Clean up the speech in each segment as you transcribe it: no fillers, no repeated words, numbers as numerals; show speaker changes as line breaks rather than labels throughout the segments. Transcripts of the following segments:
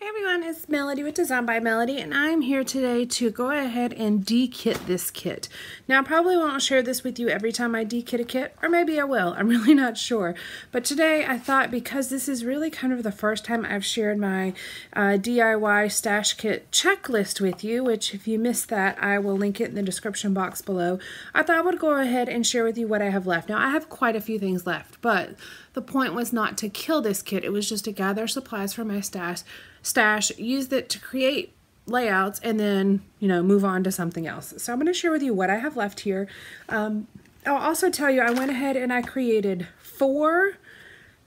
Hey everyone, it's Melody with Design by Melody, and I'm here today to go ahead and de-kit this kit. Now I probably won't share this with you every time I de-kit a kit, or maybe I will, I'm really not sure. But today I thought, because this is really kind of the first time I've shared my DIY stash kit checklist with you, which if you missed that, I will link it in the description box below. I thought I would go ahead and share with you what I have left. Now I have quite a few things left, but the point was not to kill this kit, it was just to gather supplies from my stash, use it to create layouts, and then, move on to something else. So I'm going to share with you what I have left here. I'll also tell you I went ahead and I created 4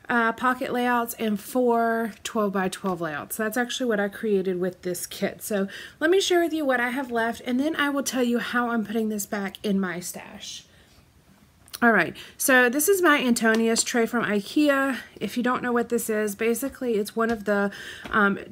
pocket layouts and 4 12 by 12 layouts. That's actually what I created with this kit. So let me share with you what I have left, and then I will tell you how I'm putting this back in my stash. Alright, so this is my Antonius tray from IKEA. If you don't know what this is, basically it's one of the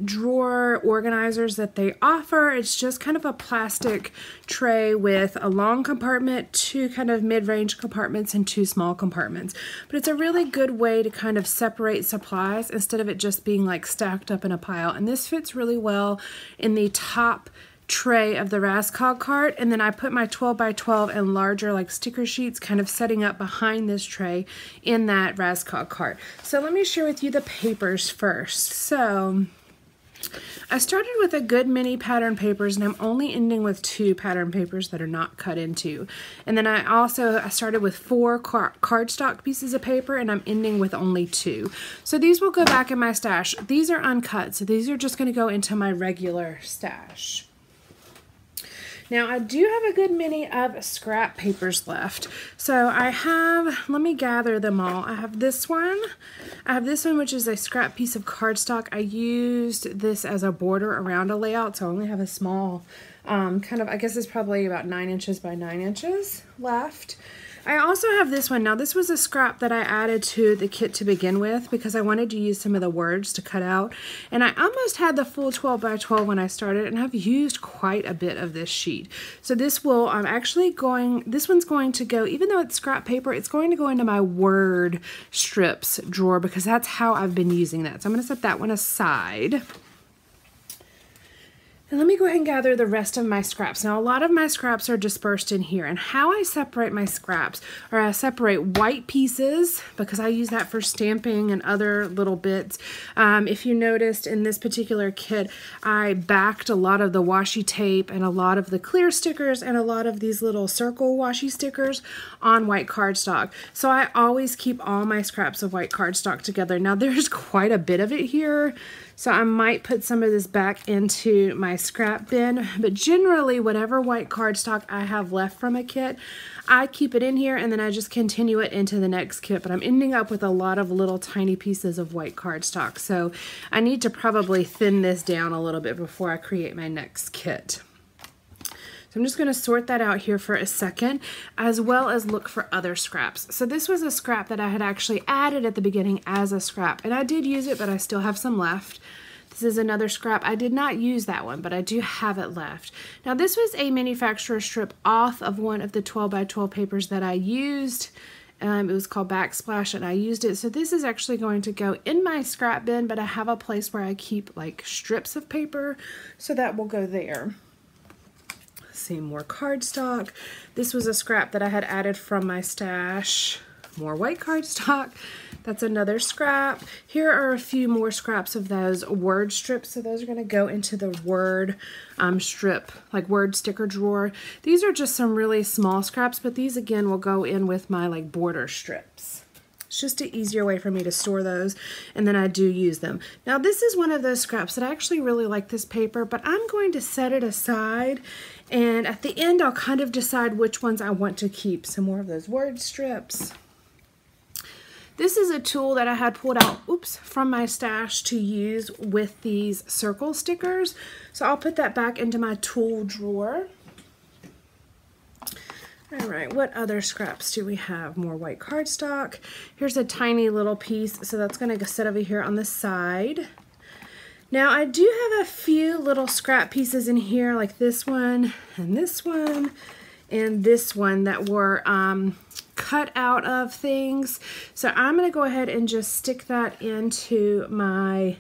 drawer organizers that they offer. It's just kind of a plastic tray with a long compartment, 2 kind of mid-range compartments, and 2 small compartments. But it's a really good way to kind of separate supplies instead of it just being like stacked up in a pile. And this fits really well in the top tray of the Raskog cart, and then I put my 12 by 12 and larger like sticker sheets kind of setting up behind this tray in that Raskog cart. So let me share with you the papers first. So I started with a good many pattern papers, and I'm only ending with 2 pattern papers that are not cut in 2. And then I started with 4 cardstock pieces of paper, and I'm ending with only 2. So these will go back in my stash. These are uncut, so these are just going to go into my regular stash. Now I do have a good many of scrap papers left. So I have, let me gather them all. I have this one. I have this one, which is a scrap piece of cardstock. I used this as a border around a layout, so I only have a small, kind of, I guess it's probably about 9 inches by 9 inches left. I also have this one. Now this was a scrap that I added to the kit to begin with because I wanted to use some of the words to cut out, and I almost had the full 12 by 12 when I started, and I've used quite a bit of this sheet. So this will, this one's going to go, even though it's scrap paper, it's going to go into my word strips drawer because that's how I've been using that. So I'm going to set that one aside. And let me go ahead and gather the rest of my scraps. Now, a lot of my scraps are dispersed in here, and how I separate my scraps, or I separate white pieces, because I use that for stamping and other little bits. If you noticed in this particular kit, I backed a lot of the washi tape and a lot of the clear stickers and a lot of these little circle washi stickers on white cardstock. So I always keep all my scraps of white cardstock together. Now, there's quite a bit of it here, so I might put some of this back into my scrap bin, but generally whatever white cardstock I have left from a kit, I keep it in here and then I just continue it into the next kit. But I'm ending up with a lot of little tiny pieces of white cardstock, so I need to probably thin this down a little bit before I create my next kit. So I'm just going to sort that out here for a second, as well as look for other scraps. So this was a scrap that I had actually added at the beginning as a scrap, and I did use it, but I still have some left. This is another scrap. I did not use that one, but I do have it left. Now this was a manufacturer strip off of one of the 12 by 12 papers that I used. It was called Backsplash, and I used it. So this is actually going to go in my scrap bin, but I have a place where I keep like strips of paper, so that will go there. See, more cardstock. This was a scrap that I had added from my stash. More white cardstock. That's another scrap. Here are a few more scraps of those word strips. So those are going to go into the word strip, like word sticker drawer. These are just some really small scraps, but these again will go in with my like border strips. It's just an easier way for me to store those, and then I do use them. Now this is one of those scraps that I actually really like this paper, but I'm going to set it aside, and at the end I'll kind of decide which ones I want to keep. Some more of those word strips. This is a tool that I had pulled out, from my stash to use with these circle stickers. So I'll put that back into my tool drawer. All right, what other scraps do we have? More white cardstock. Here's a tiny little piece, so that's going to sit over here on the side. Now I do have a few little scrap pieces in here, like this one and this one and this one that were cut out of things. So I'm going to go ahead and just stick that into my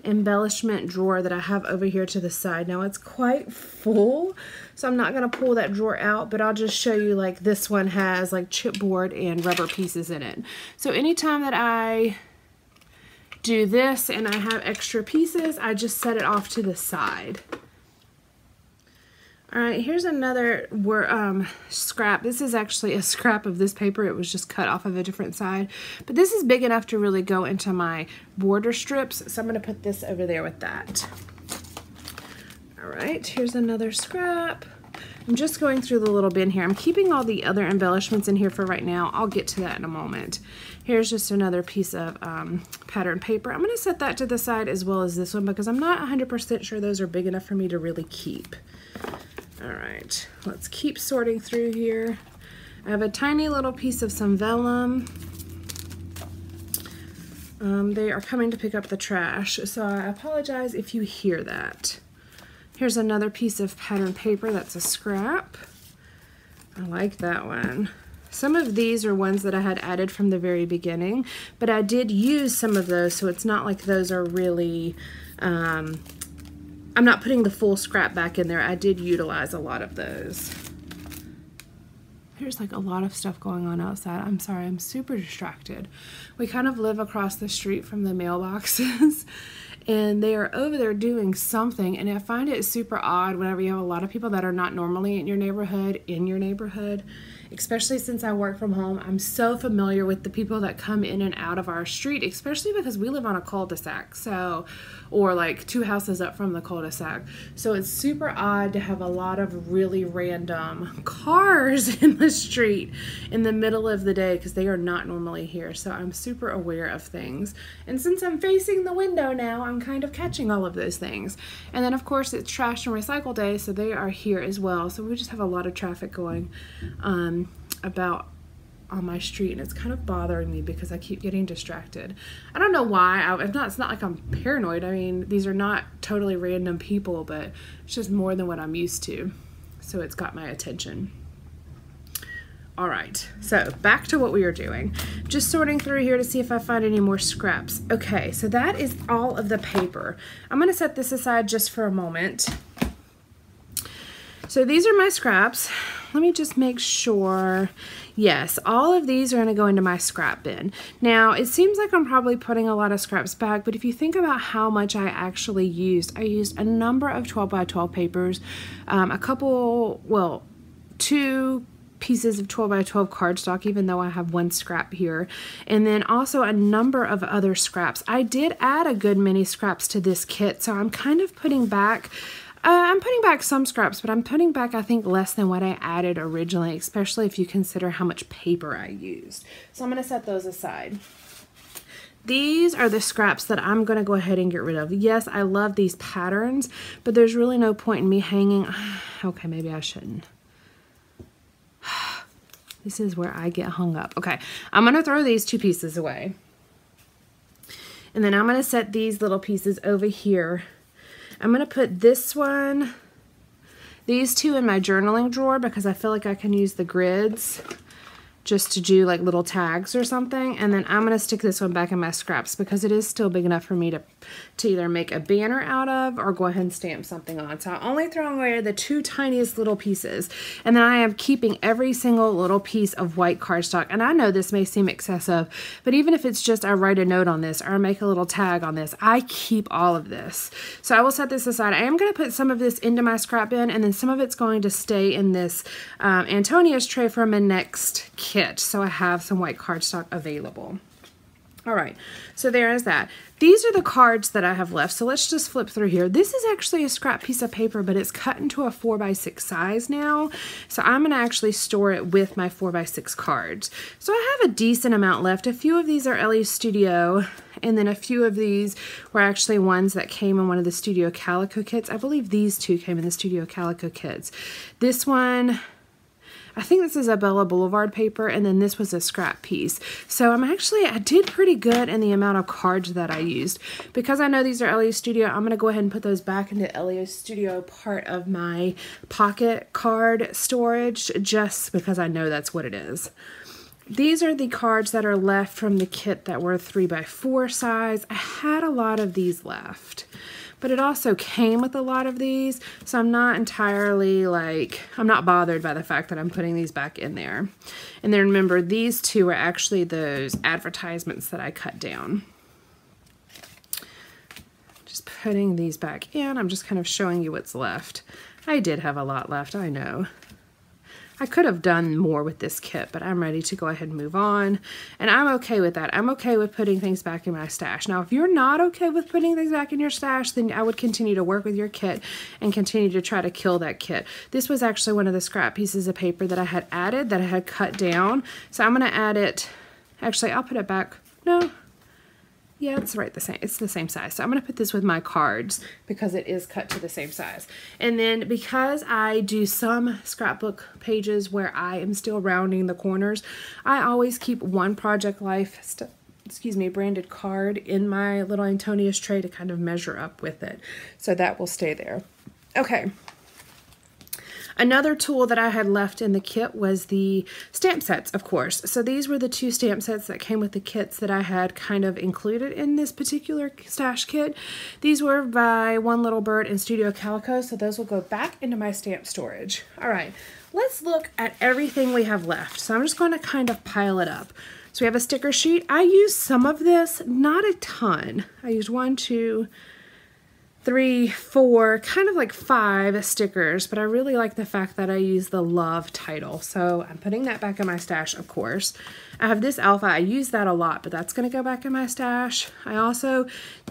embellishment drawer that I have over here to the side. Now it's quite full, so I'm not going to pull that drawer out, but I'll just show you, like, this one has like chipboard and rubber pieces in it. So anytime that I do this and I have extra pieces, I just set it off to the side. Alright, here's another scrap. This is actually a scrap of this paper. It was just cut off of a different side. But this is big enough to really go into my border strips, so I'm going to put this over there with that. Alright, here's another scrap. I'm just going through the little bin here. I'm keeping all the other embellishments in here for right now. I'll get to that in a moment. Here's just another piece of pattern paper. I'm going to set that to the side as well as this one because I'm not 100% sure those are big enough for me to really keep. Alright, let's keep sorting through here. I have a tiny little piece of some vellum. They are coming to pick up the trash, so I apologize if you hear that. Here's another piece of pattern paper that's a scrap. I like that one. Some of these are ones that I had added from the very beginning, but I did use some of those, so it's not like those are really... I'm not putting the full scrap back in there. I did utilize a lot of those. There's like a lot of stuff going on outside. I'm sorry, I'm super distracted. We kind of live across the street from the mailboxes and they are over there doing something, and I find it super odd whenever you have a lot of people that are not normally in your neighborhood, especially since I work from home. I'm so familiar with the people that come in and out of our street, especially because we live on a cul-de-sac, or like 2 houses up from the cul-de-sac. So it's super odd to have a lot of really random cars in the street in the middle of the day because they are not normally here. So I'm super aware of things. And since I'm facing the window now, I'm kind of catching all of those things. And then of course it's trash and recycle day, so they are here as well. So we just have a lot of traffic going about on my street, and it's kind of bothering me because I keep getting distracted. I don't know why. It's not like I'm paranoid. I mean, these are not totally random people, but it's just more than what I'm used to. So it's got my attention. All right, so back to what we were doing. Just sorting through here to see if I find any more scraps. Okay, so that is all of the paper. I'm gonna set this aside just for a moment. So these are my scraps. Let me just make sure. Yes, all of these are going to go into my scrap bin. Now, it seems like I'm probably putting a lot of scraps back, but if you think about how much I actually used, I used a number of 12 by 12 papers, two pieces of 12 by 12 cardstock, even though I have one scrap here, and then also a number of other scraps. I did add a good many scraps to this kit, so I'm kind of putting back some scraps, but I'm putting back, I think, less than what I added originally, especially if you consider how much paper I used. So I'm going to set those aside. These are the scraps that I'm going to go ahead and get rid of. Yes, I love these patterns, but there's really no point in me hanging. Okay, maybe I shouldn't. This is where I get hung up. Okay, I'm going to throw these 2 pieces away. And then I'm going to set these little pieces over here. I'm going to put these 2 in my journaling drawer because I feel like I can use the grids just to do like little tags or something. And then I'm going to stick this one back in my scraps because it is still big enough for me to either make a banner out of or go ahead and stamp something on. So I'm only throwing away the 2 tiniest little pieces. And then I am keeping every single little piece of white cardstock. And I know this may seem excessive, but even if it's just I write a note on this or I make a little tag on this, I keep all of this. So I will set this aside. I am going to put some of this into my scrap bin, and then some of it's going to stay in this Antonia's tray from my next kit. So I have some white cardstock available. All right, so there is that. These are the cards that I have left. So let's just flip through here. This is actually a scrap piece of paper, but it's cut into a 4x6 size now. So I'm going to actually store it with my 4x6 cards. So I have a decent amount left. A few of these are Ellie Studio, and then a few of these were actually ones that came in one of the Studio Calico kits. I believe these 2 came in the Studio Calico kits. This one, I think this is a Bella Boulevard paper, and then this was a scrap piece. So I did pretty good in the amount of cards that I used. Because I know these are Elliot Studio, I'm going to go ahead and put those back into Elliot Studio part of my pocket card storage, just because I know that's what it is. These are the cards that are left from the kit that were 3x4 size. I had a lot of these left, but it also came with a lot of these, so I'm not entirely like, I'm not bothered by the fact that I'm putting these back in there. And then remember, these two are actually those advertisements that I cut down. Just putting these back in, I'm just kind of showing you what's left. I did have a lot left, I know. I could have done more with this kit, but I'm ready to go ahead and move on. And I'm okay with that. I'm okay with putting things back in my stash. Now, if you're not okay with putting things back in your stash, then I would continue to work with your kit and continue to try to kill that kit. This was actually one of the scrap pieces of paper that I had added, that I had cut down. So I'm going to add it. Actually, I'll put it back. No. Yeah, it's right the same. It's the same size. So I'm going to put this with my cards because it is cut to the same size. And then because I do some scrapbook pages where I am still rounding the corners, I always keep one Project Life branded card in my little Antonius tray to kind of measure up with it. So that will stay there. Okay. Another tool that I had left in the kit was the stamp sets, of course. So these were the two stamp sets that came with the kits that I had kind of included in this particular stash kit. These were by One Little Bird and Studio Calico, so those will go back into my stamp storage. All right, let's look at everything we have left. So I'm just going to kind of pile it up. So we have a sticker sheet. I used some of this, not a ton. I used 1, 2, 3, 4, kind of like 5 stickers, but I really like the fact that I use the love title. So I'm putting that back in my stash, of course. I have this alpha. I use that a lot, but that's going to go back in my stash. I also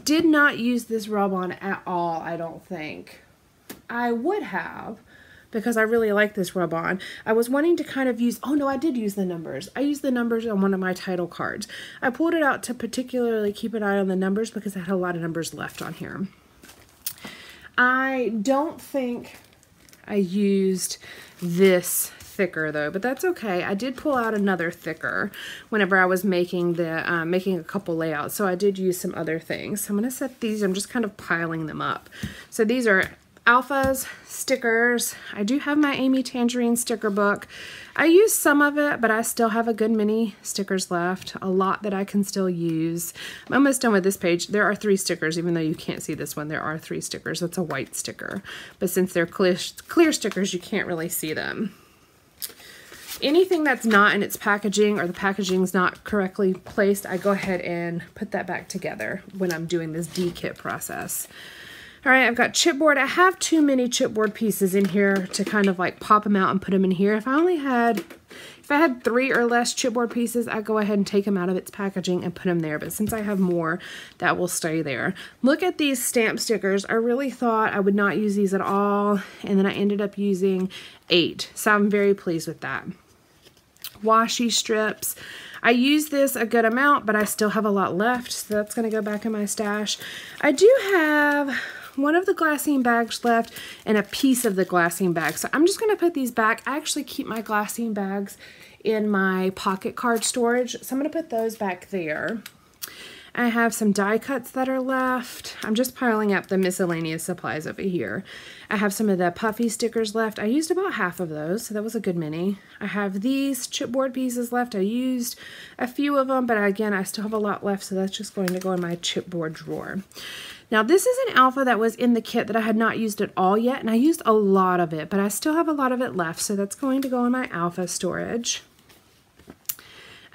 did not use this rub-on at all, I don't think. I would have, because I really like this rub-on. I was wanting to kind of use, oh no, I did use the numbers. I used the numbers on one of my title cards. I pulled it out to particularly keep an eye on the numbers because I had a lot of numbers left on here. I don't think I used this thicker though, but that's okay. I did pull out another thicker whenever I was making the making a couple layouts, so I did use some other things. So I'm going to set these, I'm just kind of piling them up. So these are alphas, stickers. I do have my Amy Tangerine sticker book. I used some of it, but I still have a good many stickers left, a lot that I can still use. I'm almost done with this page. There are 3 stickers, even though you can't see this one, there are 3 stickers. It's a white sticker, but since they're clear stickers, you can't really see them. Anything that's not in its packaging or the packaging's not correctly placed, I go ahead and put that back together when I'm doing this D-kit process. All right, I've got chipboard. I have too many chipboard pieces in here to kind of like pop them out and put them in here. If I had 3 or less chipboard pieces, I'd go ahead and take them out of its packaging and put them there. But since I have more, that will stay there. Look at these stamp stickers. I really thought I would not use these at all, and then I ended up using 8. So I'm very pleased with that. Washi strips. I use this a good amount, but I still have a lot left, so that's going to go back in my stash. I do have one of the glassine bags left and a piece of the glassine bag, so I'm just going to put these back. I actually keep my glassine bags in my pocket card storage, so I'm going to put those back there. I have some die cuts that are left. I'm just piling up the miscellaneous supplies over here. I have some of the puffy stickers left. I used about half of those, so that was a good many. I have these chipboard pieces left. I used a few of them, but again, I still have a lot left, so that's just going to go in my chipboard drawer. Now, this is an alpha that was in the kit that I had not used at all yet, and I used a lot of it, but I still have a lot of it left, so that's going to go in my alpha storage.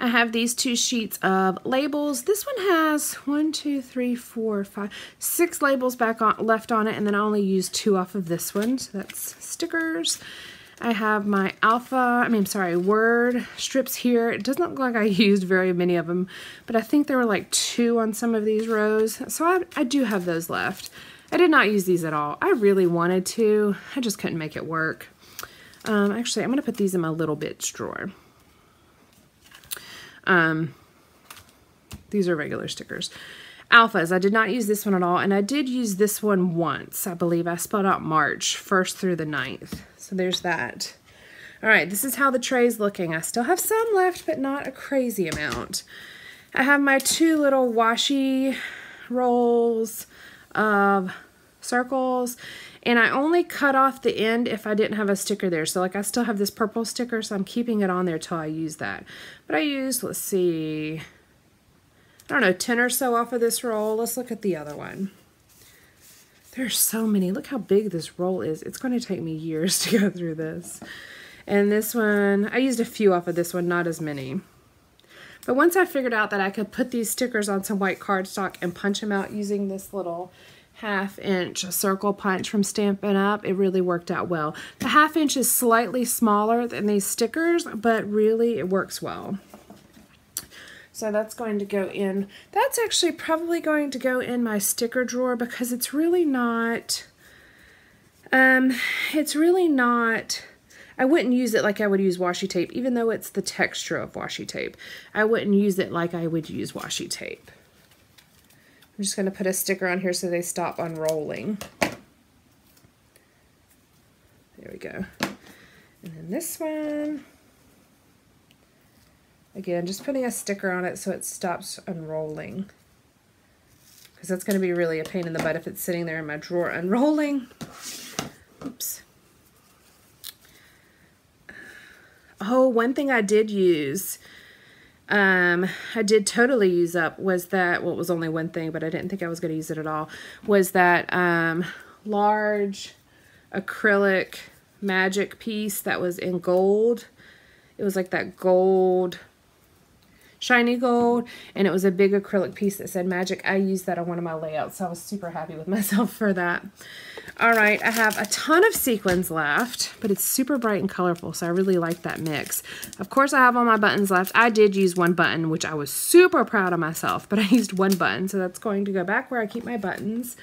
I have these 2 sheets of labels. This one has 1, 2, 3, 4, 5, 6 labels left on it, and then I only used 2 off of this one, so that's stickers. I have my word strips here. It doesn't look like I used very many of them, but I think there were like 2 on some of these rows, so I do have those left. I did not use these at all. I really wanted to. I just couldn't make it work. Actually, I'm going to put these in my little bits drawer. These are regular stickers. Alphas, I did not use this one at all, and I did use this one once. I believe I spelled out March 1st through the 9th. So there's that. All right, this is how the tray is looking. I still have some left, but not a crazy amount. I have my 2 little washi rolls of circles, And I only cut off the end if I didn't have a sticker there. So like I still have this purple sticker, so I'm keeping it on there till I use that. But I used, let's see, I don't know, 10 or so off of this roll. Let's look at the other one. There's so many. Look how big this roll is. It's going to take me years to go through this. And this one, I used a few off of this one, not as many. But once I figured out that I could put these stickers on some white cardstock and punch them out using this little 1/2 inch circle punch from Stampin' Up, it really worked out well. The 1/2 inch is slightly smaller than these stickers, but really it works well. So that's going to go in. That's actually probably going to go in my sticker drawer because it's really not, I wouldn't use it like I would use washi tape, even though it's the texture of washi tape. I wouldn't use it like I would use washi tape. I'm just going to put a sticker on here so they stop unrolling. There we go. And then this one, again, just putting a sticker on it so it stops unrolling. Because that's going to be really a pain in the butt if it's sitting there in my drawer unrolling. Oops. Oh, one thing I did use, I did totally use up was that, well, it was only one thing, but I didn't think I was going to use it at all, was that large acrylic magic piece that was in gold. It was like that gold, shiny gold, and it was a big acrylic piece that said magic. I used that on one of my layouts, so I was super happy with myself for that. All right, I have a ton of sequins left, but it's super bright and colorful, so I really like that mix. Of course, I have all my buttons left. I did use one button, which I was super proud of myself, but I used one button, so that's going to go back where I keep my buttons.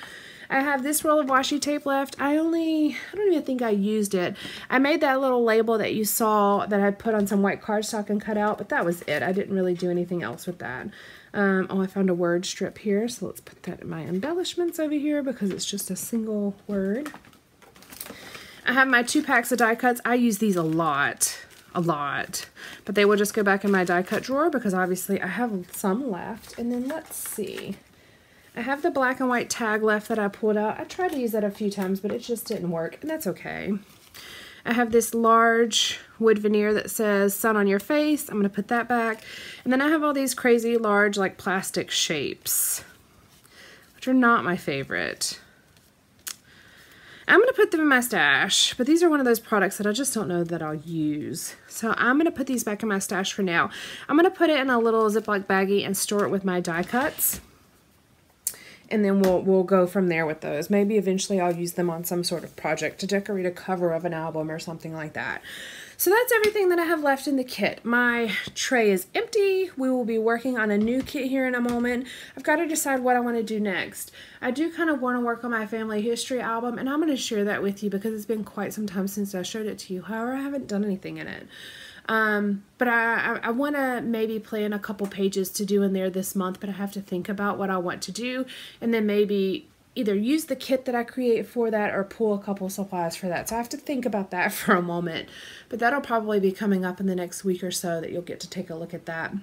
I have this roll of washi tape left. I don't even think I used it. I made that little label that you saw that I put on some white cardstock and cut out, but that was it. I didn't really do anything else with that. Oh, I found a word strip here, so let's put that in my embellishments over here because it's just a single word. I have my 2 packs of die cuts. I use these a lot, but they will just go back in my die cut drawer because obviously I have some left. And then let's see. I have the black and white tag left that I pulled out. I tried to use that a few times, but it just didn't work, and that's okay. I have this large wood veneer that says sun on your face. I'm going to put that back. And then I have all these crazy large like plastic shapes, which are not my favorite. I'm going to put them in my stash, but these are one of those products that I just don't know that I'll use. So I'm going to put these back in my stash for now. I'm going to put it in a little Ziploc baggie and store it with my die cuts. And then we'll go from there with those. Maybe eventually I'll use them on some sort of project to decorate a cover of an album or something like that. So that's everything that I have left in the kit. My tray is empty. We will be working on a new kit here in a moment. I've got to decide what I want to do next. I do kind of want to work on my family history album, and I'm going to share that with you because it's been quite some time since I showed it to you. However, I haven't done anything in it. But I want to maybe plan a couple pages to do in there this month, but I have to think about what I want to do, and then maybe either use the kit that I create for that or pull a couple supplies for that. So I have to think about that for a moment, but that'll probably be coming up in the next week or so that you'll get to take a look at that.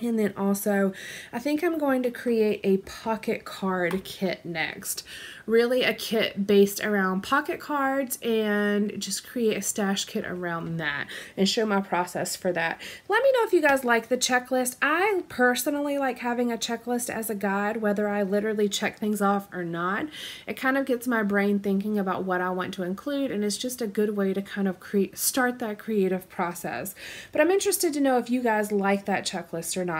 And then also, I think I'm going to create a pocket card kit next. Really a kit based around pocket cards and just create a stash kit around that and show my process for that. Let me know if you guys like the checklist. I personally like having a checklist as a guide, whether I literally check things off or not. It kind of gets my brain thinking about what I want to include, and it's just a good way to kind of start that creative process. But I'm interested to know if you guys like that checklist or not.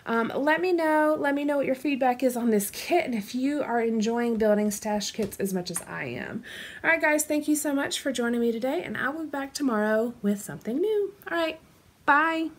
Let me know what your feedback is on this kit and if you are enjoying building stash kits as much as I am. All right, guys, thank you so much for joining me today, and I'll be back tomorrow with something new. All right, bye.